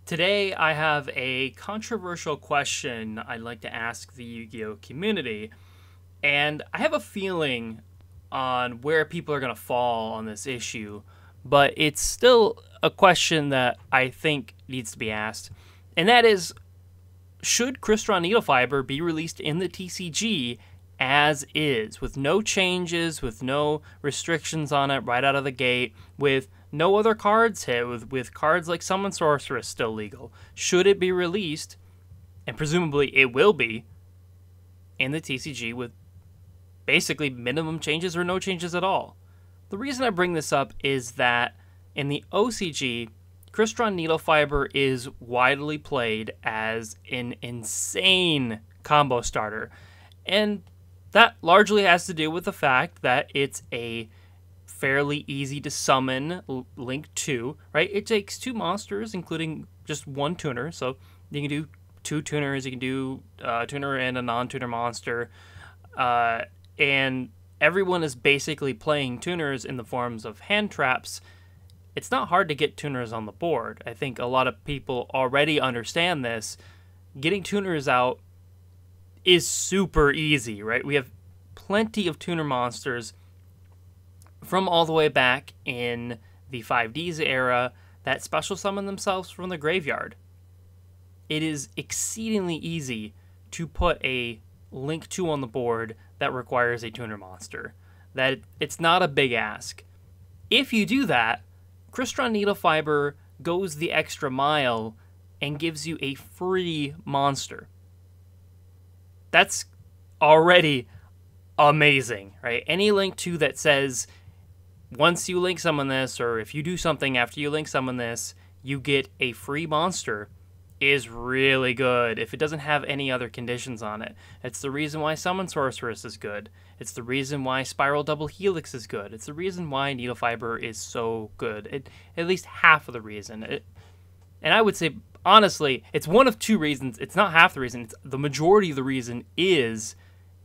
Today, I have a controversial question I'd like to ask the Yu-Gi-Oh community, and I have a feeling on where people are going to fall on this issue, but it's still a question that I think needs to be asked, and that is, should Crystron Needlefiber be released in the TCG as is, with no changes, with no restrictions on it right out of the gate, with no other cards hit, with cards like Summon Sorceress still legal? Should it be released, and presumably it will be, in the TCG with basically minimum changes or no changes at all? The reason I bring this up is that in the OCG, Crystron Needlefiber is widely played as an insane combo starter, and that largely has to do with the fact that it's a fairly easy to summon Link 2, right? It takes two monsters, including just one tuner, so you can do two tuners, you can do a tuner and a non-tuner monster, and everyone is basically playing tuners in the forms of hand traps. It's not hard to get tuners on the board. I think a lot of people already understand this. Getting tuners out is super easy, right? We have plenty of tuner monsters from all the way back in the 5Ds era that special summon themselves from the graveyard. It is exceedingly easy to put a Link 2 on the board that requires a tuner monster. That it's not a big ask. If you do that, Crystron Needlefiber goes the extra mile and gives you a free monster. That's already amazing, right? Any Link 2 that says, once you Link summon this, or if you do something after you Link summon this, you get a free monster, is really good if it doesn't have any other conditions on it. It's the reason why Summon Sorceress is good. It's the reason why Spiral Double Helix is good. It's the reason why Needlefiber is so good. At least half of the reason. And I would say, honestly, it's one of two reasons. It's not half the reason. It's the majority of the reason is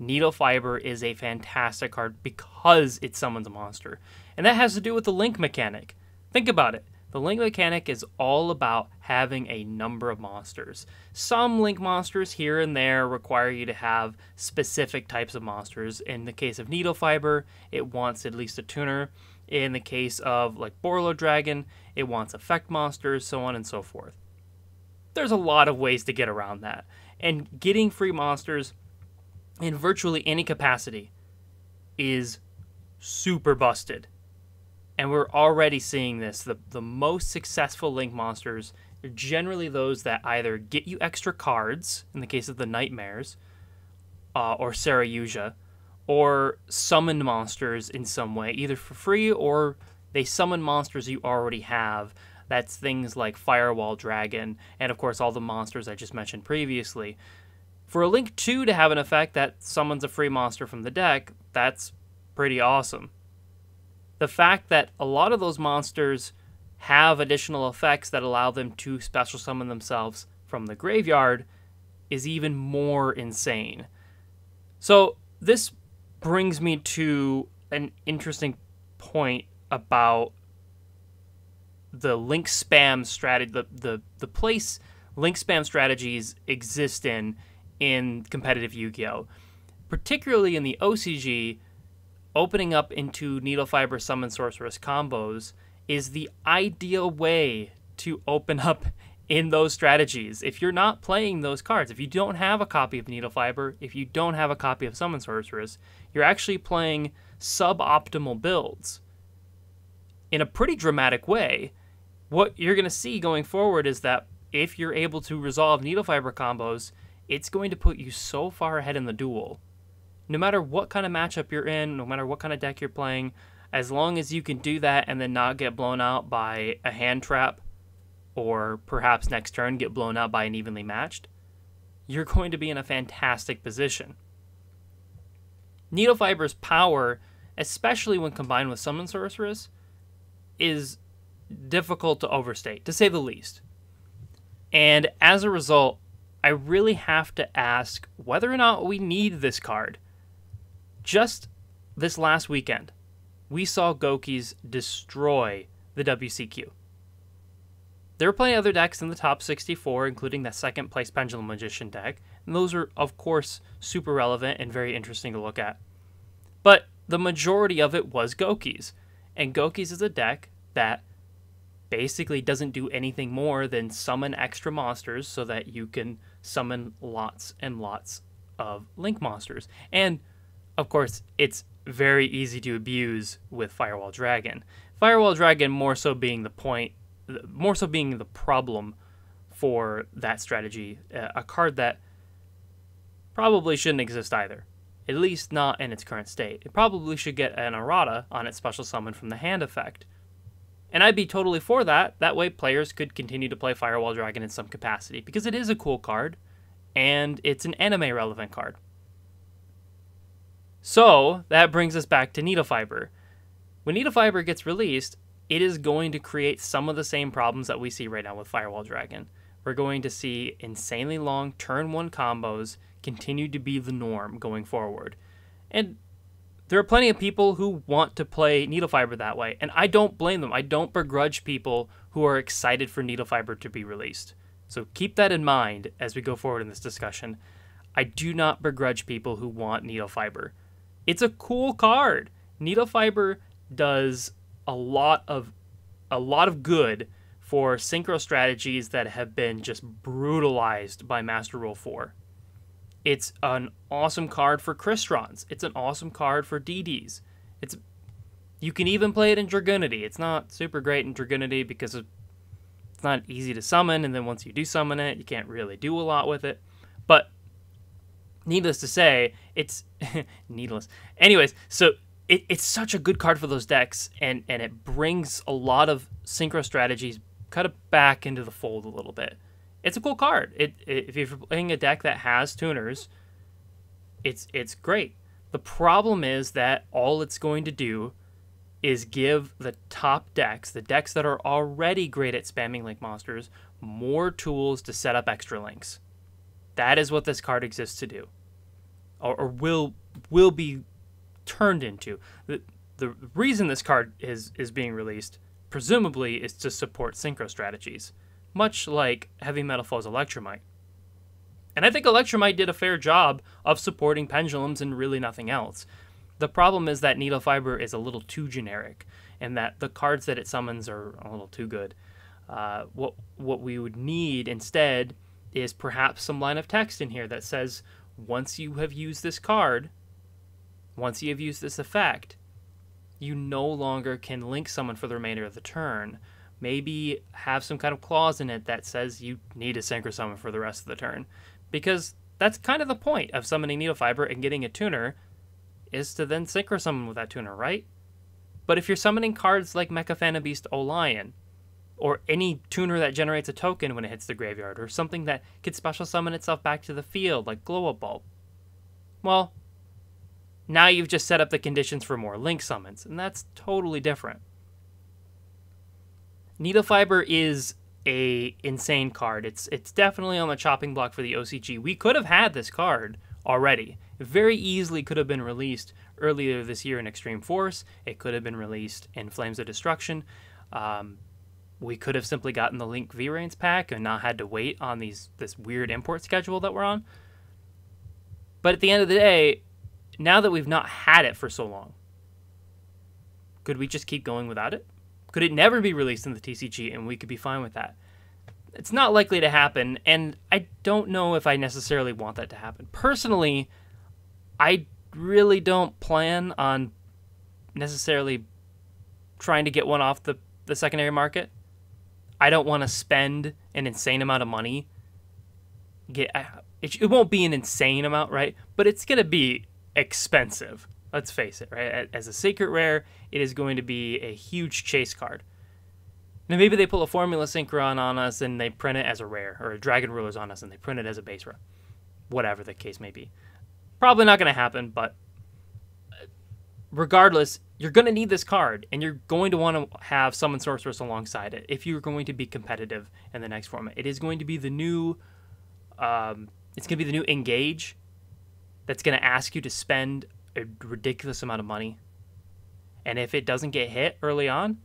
Needlefiber is a fantastic card because it summons a monster. And that has to do with the Link mechanic. Think about it. The Link mechanic is all about having a number of monsters. Some Link monsters here and there require you to have specific types of monsters. In the case of Needlefiber, it wants at least a tuner. In the case of like Borlo Dragon, it wants effect monsters, so on and so forth. There's a lot of ways to get around that. And getting free monsters in virtually any capacity is super busted. And we're already seeing this. The most successful Link monsters are generally those that either get you extra cards, in the case of the Nightmares, or Sarayuja, or summon monsters in some way, either for free or they summon monsters you already have. That's things like Firewall Dragon, and of course all the monsters I just mentioned previously. For a Link 2 to have an effect that summons a free monster from the deck, that's pretty awesome. The fact that a lot of those monsters have additional effects that allow them to special summon themselves from the graveyard is even more insane. So this brings me to an interesting point about the Link spam strategy, the place Link spam strategies exist in competitive Yu-Gi-Oh! Particularly in the OCG, opening up into Needlefiber Summon Sorceress combos is the ideal way to open up in those strategies. If you're not playing those cards, if you don't have a copy of Needlefiber, if you don't have a copy of Summon Sorceress, you're actually playing suboptimal builds in a pretty dramatic way. What you're going to see going forward is that if you're able to resolve Needlefiber combos, it's going to put you so far ahead in the duel. No matter what kind of matchup you're in, no matter what kind of deck you're playing, as long as you can do that and then not get blown out by a hand trap, or perhaps next turn get blown out by an evenly matched, you're going to be in a fantastic position. Needlefiber's power, especially when combined with Summon Sorceress, is difficult to overstate, to say the least. And as a result, I really have to ask whether or not we need this card. Just this last weekend, we saw Gokis destroy the WCQ. There are plenty of other decks in the top 64, including the second place Pendulum Magician deck, and those are, of course, super relevant and very interesting to look at. But the majority of it was Goki's, and Goki's is a deck that basically doesn't do anything more than summon extra monsters so that you can summon lots and lots of Link monsters. And, of course, it's very easy to abuse with Firewall Dragon. Firewall Dragon more so being the problem for that strategy, a card that probably shouldn't exist either, at least not in its current state. It probably should get an errata on its special summon from the hand effect. And I'd be totally for that. That way players could continue to play Firewall Dragon in some capacity, because it is a cool card, and it's an anime relevant card. So that brings us back to Needlefiber. When Needlefiber gets released, it is going to create some of the same problems that we see right now with Firewall Dragon. We're going to see insanely long turn 1 combos continue to be the norm going forward. And there are plenty of people who want to play Needlefiber that way, and I don't blame them. I don't begrudge people who are excited for Needlefiber to be released. So keep that in mind as we go forward in this discussion. I do not begrudge people who want Needlefiber. It's a cool card. Needlefiber does a lot of good for synchro strategies that have been just brutalized by Master Rule 4. It's an awesome card for Crystrons. It's an awesome card for DDs. You can even play it in Dragunity. It's not super great in Dragunity because it's not easy to summon, and then once you do summon it, you can't really do a lot with it. But needless to say, it's needless. Anyways, so it's such a good card for those decks, and it brings a lot of synchro strategies kind of back into the fold a little bit. It's a cool card. If you're playing a deck that has tuners, it's great. The problem is that all it's going to do is give the top decks, the decks that are already great at spamming Link monsters, more tools to set up extra links. That is what this card exists to do, or will be turned into. The reason this card is being released, presumably, is to support synchro strategies, much like Heavy Metal Foe's Electromite. And I think Electromite did a fair job of supporting pendulums and really nothing else. The problem is that Needlefiber is a little too generic, and that the cards that it summons are a little too good. What we would need instead is perhaps some line of text in here that says, once you have used this card, once you have used this effect, you no longer can link summon for the remainder of the turn. Maybe have some kind of clause in it that says you need to synchro summon for the rest of the turn. Because that's kind of the point of summoning Needlefiber and getting a tuner, is to then synchro summon with that tuner, right? But if you're summoning cards like Mecha Fanabeast Olion, or any tuner that generates a token when it hits the graveyard, or something that could special summon itself back to the field, like Glow-Up-Bulb, well, now you've just set up the conditions for more link summons, and that's totally different. Needlefiber is a insane card. It's definitely on the chopping block for the OCG. We could have had this card already. It very easily could have been released earlier this year in Extreme Force. It could have been released in Flames of Destruction. We could have simply gotten the Link V-Rains pack and not had to wait on this weird import schedule that we're on. But at the end of the day, now that we've not had it for so long, could we just keep going without it? Could it never be released in the TCG and we could be fine with that? It's not likely to happen, and I don't know if I necessarily want that to happen. Personally, I really don't plan on necessarily trying to get one off the secondary market. I don't want to spend an insane amount of money. It won't be an insane amount, right? But it's going to be expensive. Let's face it, right? As a secret rare, it is going to be a huge chase card. Now, maybe they pull a Formula Synchron on us and they print it as a rare, or a Dragon Rulers on us and they print it as a base rare. Whatever the case may be. Probably not going to happen, but regardless, you're going to need this card, and you're going to want to have Summon Sorceress alongside it if you're going to be competitive in the next format. It is going to be the new, Engage that's going to ask you to spend a ridiculous amount of money. And if it doesn't get hit early on,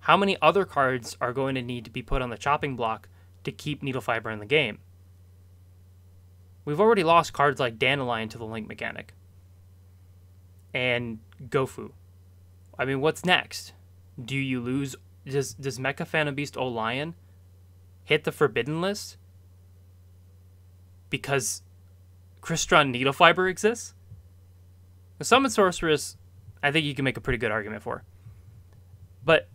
How many other cards are going to need to be put on the chopping block to keep Needlefiber in the game? We've already lost cards like Dandelion to the Link mechanic. And Gofu. I mean, what's next? Do you lose? Does Mecha Phantom Beast Lion hit the Forbidden list? Because Crystron Needlefiber exists? The Summon Sorceress, I think you can make a pretty good argument for. But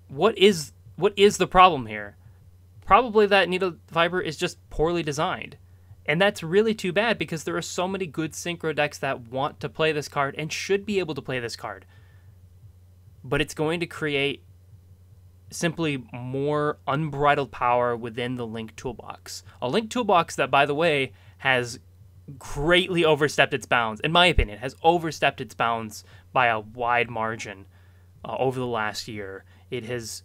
what is the problem here? Probably that Needlefiber is just poorly designed. And that's really too bad because there are so many good synchro decks that want to play this card and should be able to play this card. But it's going to create simply more unbridled power within the Link toolbox. A Link toolbox that, by the way, has greatly overstepped its bounds. In my opinion, has overstepped its bounds by a wide margin over the last year. It has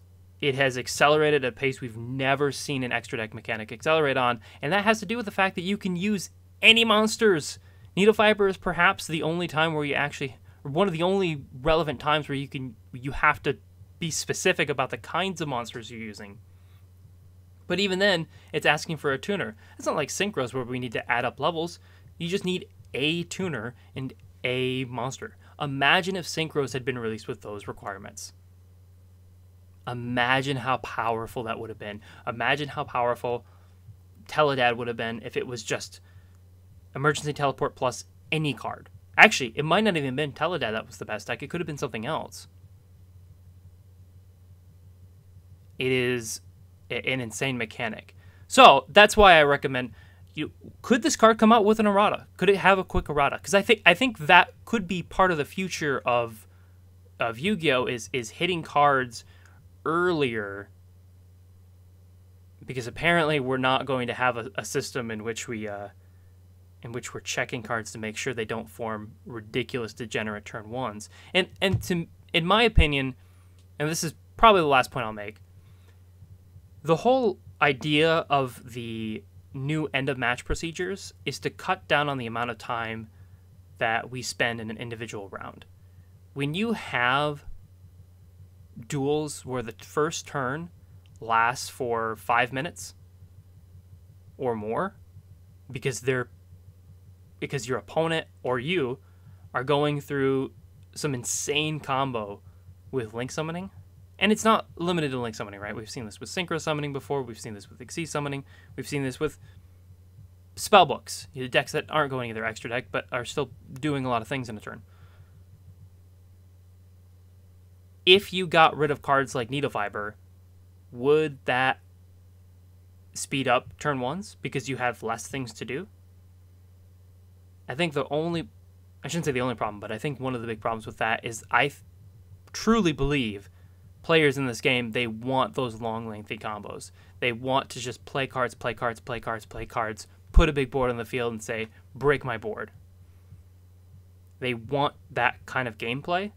accelerated at a pace we've never seen an extra deck mechanic accelerate on, and that has to do with the fact that you can use any monsters. Needlefiber is perhaps the only time where you actually, or one of the only relevant times where you have to be specific about the kinds of monsters you're using. But even then, it's asking for a tuner. It's not like Synchros where we need to add up levels. You just need a tuner and a monster. Imagine if Synchros had been released with those requirements. Imagine how powerful that would have been. Imagine how powerful Teledad would have been if it was just Emergency Teleport plus any card. Actually, it might not even have been Teledad that was the best deck. It could have been something else. It is an insane mechanic. So that's why I recommend could this card come out with an errata? Could it have a quick errata? Because I think that could be part of the future of Yu-Gi-Oh! is hitting cards earlier, because apparently we're not going to have a system in which we're checking cards to make sure they don't form ridiculous degenerate turn ones. And in my opinion, and this is probably the last point I'll make, the whole idea of the new end of match procedures is to cut down on the amount of time that we spend in an individual round. When you have duels where the first turn lasts for 5 minutes or more because your opponent or you are going through some insane combo with Link summoning, and it's not limited to Link summoning, right? We've seen this with Synchro summoning before, we've seen this with Xyz summoning, we've seen this with spellbooks, decks that aren't going into their extra deck but are still doing a lot of things in a turn. If you got rid of cards like Needlefiber, would that speed up turn ones because you have less things to do? I think I shouldn't say the only problem, but I think one of the big problems with that is I truly believe players in this game, they want those long, lengthy combos. They want to just play cards, play cards, play cards, play cards, put a big board on the field and say, break my board. They want that kind of gameplay,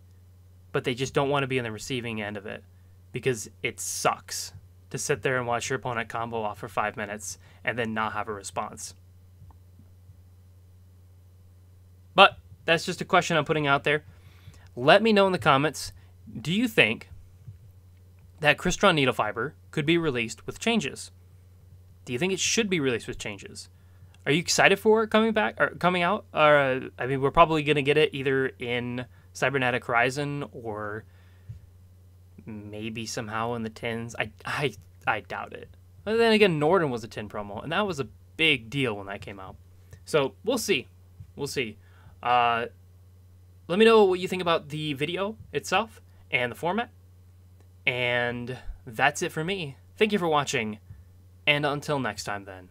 but they just don't want to be on the receiving end of it because it sucks to sit there and watch your opponent combo off for 5 minutes and then not have a response. But that's just a question I'm putting out there. Let me know in the comments, do you think that Crystron Needlefiber could be released with changes? Do you think it should be released with changes? Are you excited for it coming out? I mean, we're probably going to get it either in Cybernetic Horizon or maybe somehow in the tins. I doubt it. But then again, Norden was a tin promo, and that was a big deal when that came out. So we'll see. We'll see. Let me know what you think about the video itself and the format. And that's it for me. Thank you for watching, and until next time then.